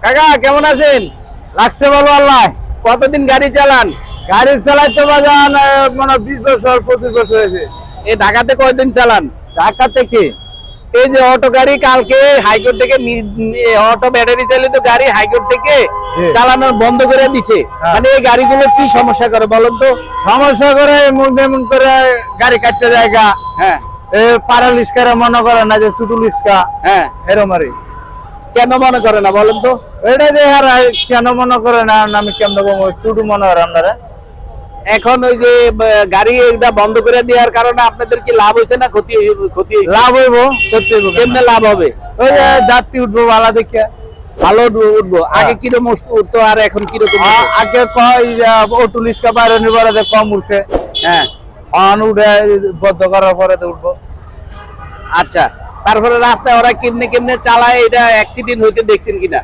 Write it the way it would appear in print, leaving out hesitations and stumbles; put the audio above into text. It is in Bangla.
কাকা কেমন আছেন? লাগছে ভালো আল্লাহ। কতদিন গাড়ি চালান? গাড়ি চালাইতে বাজান মানে 20 বছর 25 বছর হয়েছে। এই ঢাকাতে কয়দিন চালান? ঢাকা থেকে এই যে অটো গাড়ি কালকে হাইকোর্ট থেকে অটো ব্যাটারি চালিত গাড়ি হাইকোর্ট থেকে চালানো বন্ধ করে দিছে। মানে এই গাড়িগুলো কি সমস্যা করে বলেন তো? সমস্যা করে এমন করে গাড়ি কাটতে জায়গা। হ্যাঁ পাড়া লিস্কারা মনে করে না যে ছোট লিস্কা। হ্যাঁ এরম আরে কেন মনে করে না বলেন তো? এটা যে কেন মনে করে না আমি কেমন ছোট মনে হয় আপনারা। এখন ওই যে গাড়ি এটা বন্ধ করে দেওয়ার কারণে আপনাদের কি লাভ হয়েছে না ক্ষতি হয়েছে? লাভ হইব, করতে হইব। কেমনে লাভ হবে? ওই যে যাত্রী উঠবো ভালো দেখে। ভালো উঠবো। আগে কিরকম উঠতো আর এখন কিরকম? আগে অটো লিস্কা বাইরে নিবার কম উঠছে। হ্যাঁ অন উঠে বদ্ধ করার পরে তো উঠবো। আচ্ছা, তারপরে রাস্তায় ওরা কেমনে কেমনে চালায় এটা অ্যাক্সিডেন্ট হইতে দেখছেন কিনা?